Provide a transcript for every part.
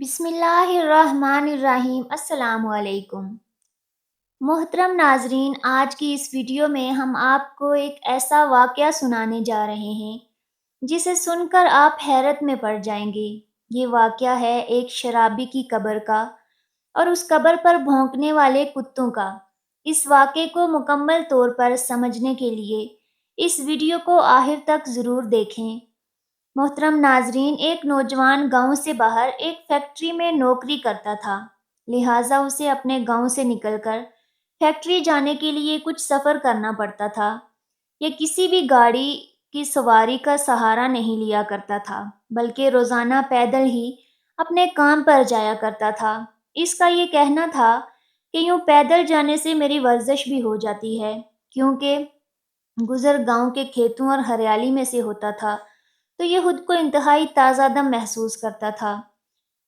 بسم اللہ الرحمن الرحیم۔ السلام علیکم محترم ناظرین، آج کی اس ویڈیو میں ہم آپ کو ایک ایسا واقعہ سنانے جا رہے ہیں جسے سن کر آپ حیرت میں پڑ جائیں گے۔ یہ واقعہ ہے ایک شرابی کی قبر کا اور اس قبر پر بھونکنے والے کتوں کا۔ اس واقعے کو مکمل طور پر سمجھنے کے لیے اس ویڈیو کو آخر تک ضرور دیکھیں۔ محترم ناظرین، ایک نوجوان گاؤں سے باہر ایک فیکٹری میں نوکری کرتا تھا، لہٰذا اسے اپنے گاؤں سے نکل کر فیکٹری جانے کے لیے کچھ سفر کرنا پڑتا تھا۔ یہ کسی بھی گاڑی کی سواری کا سہارا نہیں لیا کرتا تھا، بلکہ روزانہ پیدل ہی اپنے کام پر جایا کرتا تھا۔ اس کا یہ کہنا تھا کہ یوں پیدل جانے سے میری ورزش بھی ہو جاتی ہے، کیونکہ گزر گاؤں کے کھیتوں اور ہریالی میں سے ہوتا تھا، تو یہ خود کو انتہائی تازہ دم محسوس کرتا تھا۔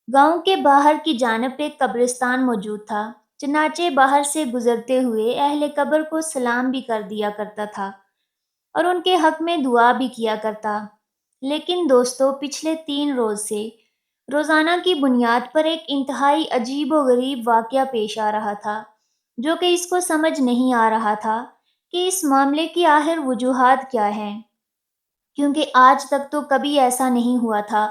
گاؤں کے باہر کی جانب ایک قبرستان موجود تھا، چنانچہ باہر سے گزرتے ہوئے اہل قبر کو سلام بھی کر دیا کرتا تھا اور ان کے حق میں دعا بھی کیا کرتا۔ لیکن دوستو، پچھلے 3 روز سے روزانہ کی بنیاد پر ایک انتہائی عجیب و غریب واقعہ پیش آ رہا تھا، جو کہ اس کو سمجھ نہیں آ رہا تھا کہ اس معاملے کی آخر وجوہات کیا ہیں، کیونکہ آج تک تو کبھی ایسا نہیں ہوا تھا،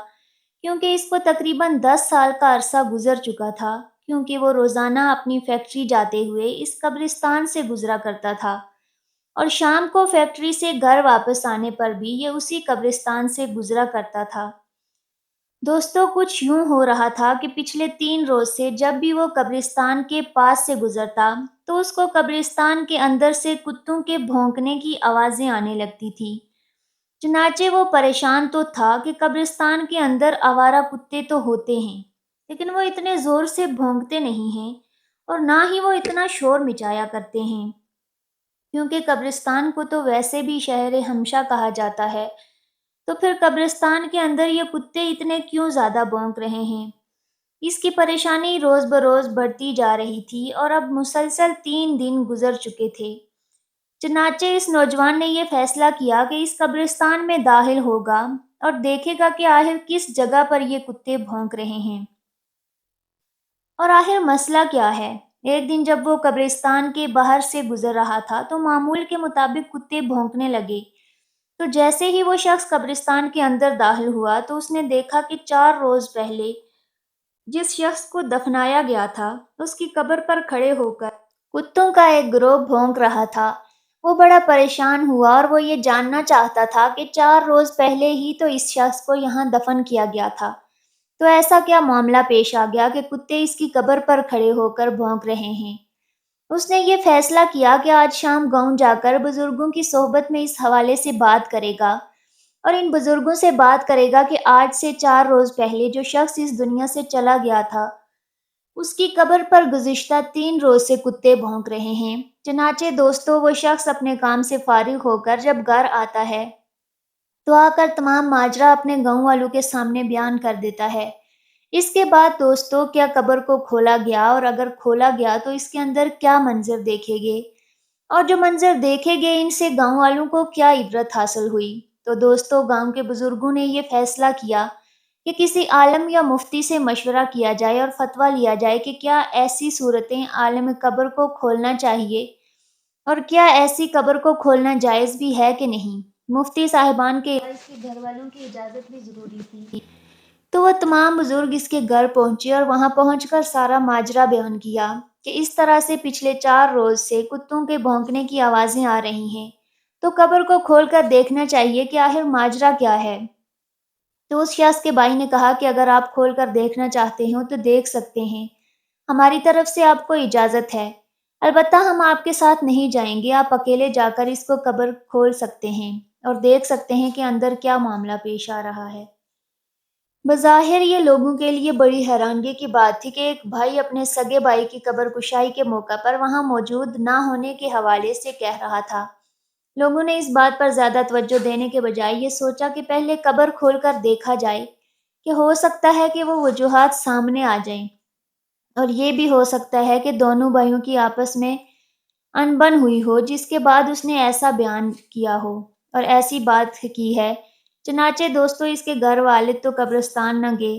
کیونکہ اس کو تقریباً 10 سال کا عرصہ گزر چکا تھا، کیونکہ وہ روزانہ اپنی فیکٹری جاتے ہوئے اس قبرستان سے گزرا کرتا تھا اور شام کو فیکٹری سے گھر واپس آنے پر بھی یہ اسی قبرستان سے گزرا کرتا تھا۔ دوستو، کچھ یوں ہو رہا تھا کہ پچھلے 3 روز سے جب بھی وہ قبرستان کے پاس سے گزرتا تو اس کو قبرستان کے اندر سے کتوں کے بھونکنے کی آوازیں آنے لگتی تھی۔ چنانچہ وہ پریشان تو تھا کہ قبرستان کے اندر آوارہ کتے تو ہوتے ہیں، لیکن وہ اتنے زور سے بھونکتے نہیں ہیں اور نہ ہی وہ اتنا شور مچایا کرتے ہیں، کیونکہ قبرستان کو تو ویسے بھی شہر ہمشہ کہا جاتا ہے، تو پھر قبرستان کے اندر یہ کتے اتنے کیوں زیادہ بھونک رہے ہیں؟ اس کی پریشانی روز بروز بڑھتی جا رہی تھی اور اب مسلسل 3 دن گزر چکے تھے۔ چنانچہ اس نوجوان نے یہ فیصلہ کیا کہ اس قبرستان میں داخل ہوگا اور دیکھے گا کہ آخر کس جگہ پر یہ کتے بھونک رہے ہیں اور آخر مسئلہ کیا ہے۔ ایک دن جب وہ قبرستان کے باہر سے گزر رہا تھا تو معمول کے مطابق کتے بھونکنے لگے۔ تو جیسے ہی وہ شخص قبرستان کے اندر داخل ہوا تو اس نے دیکھا کہ 4 روز پہلے جس شخص کو دفنایا گیا تھا اس کی قبر پر کھڑے ہو کر کتوں کا ایک گروہ بھونک رہا تھا۔ وہ بڑا پریشان ہوا اور وہ یہ جاننا چاہتا تھا کہ 4 روز پہلے ہی تو اس شخص کو یہاں دفن کیا گیا تھا، تو ایسا کیا معاملہ پیش آ گیا کہ کتے اس کی قبر پر کھڑے ہو کر بھونک رہے ہیں۔ اس نے یہ فیصلہ کیا کہ آج شام گاؤں جا کر بزرگوں کی صحبت میں اس حوالے سے بات کرے گا اور ان بزرگوں سے بات کرے گا کہ آج سے 4 روز پہلے جو شخص اس دنیا سے چلا گیا تھا اس کی قبر پر گزشتہ 3 روز سے کتے بھونک رہے ہیں۔ چنانچہ دوستو، وہ شخص اپنے کام سے فارغ ہو کر جب گھر آتا ہے تو آ کر تمام ماجرا اپنے گاؤں والوں کے سامنے بیان کر دیتا ہے۔ اس کے بعد دوستو، کیا قبر کو کھولا گیا اور اگر کھولا گیا تو اس کے اندر کیا منظر دیکھے گے اور جو منظر دیکھے گئے ان سے گاؤں والوں کو کیا عبرت حاصل ہوئی؟ تو دوستو، گاؤں کے بزرگوں نے یہ فیصلہ کیا کہ کسی عالم یا مفتی سے مشورہ کیا جائے اور فتویٰ لیا جائے کہ کیا ایسی صورتیں عالم قبر کو کھولنا چاہیے اور کیا ایسی قبر کو کھولنا جائز بھی ہے کہ نہیں۔ مفتی صاحبان کے اس کے گھر والوں کی اجازت بھی ضروری تھی، تو وہ تمام بزرگ اس کے گھر پہنچے اور وہاں پہنچ کر سارا ماجرا بیان کیا کہ اس طرح سے پچھلے 4 روز سے کتوں کے بھونکنے کی آوازیں آ رہی ہیں، تو قبر کو کھول کر دیکھنا چاہیے کہ آخر ماجرا کیا ہے۔ تو اس شخص کے بھائی نے کہا کہ اگر آپ کھول کر دیکھنا چاہتے ہو تو دیکھ سکتے ہیں، ہماری طرف سے آپ کو اجازت ہے، البتہ ہم آپ کے ساتھ نہیں جائیں گے، آپ اکیلے جا کر اس کو قبر کھول سکتے ہیں اور دیکھ سکتے ہیں کہ اندر کیا معاملہ پیش آ رہا ہے۔ بظاہر یہ لوگوں کے لیے بڑی حیرانگی کی بات تھی کہ ایک بھائی اپنے سگے بھائی کی قبر کشائی کے موقع پر وہاں موجود نہ ہونے کے حوالے سے کہہ رہا تھا۔ لوگوں نے اس بات پر زیادہ توجہ دینے کے بجائے یہ سوچا کہ پہلے قبر کھول کر دیکھا جائے کہ ہو سکتا ہے کہ وہ وجوہات سامنے آ جائیں، اور یہ بھی ہو سکتا ہے کہ دونوں بھائیوں کی آپس میں انبن ہوئی ہو جس کے بعد اس نے ایسا بیان کیا ہو اور ایسی بات کی ہے۔ چنانچہ دوستو، اس کے گھر والے تو قبرستان نہ گئے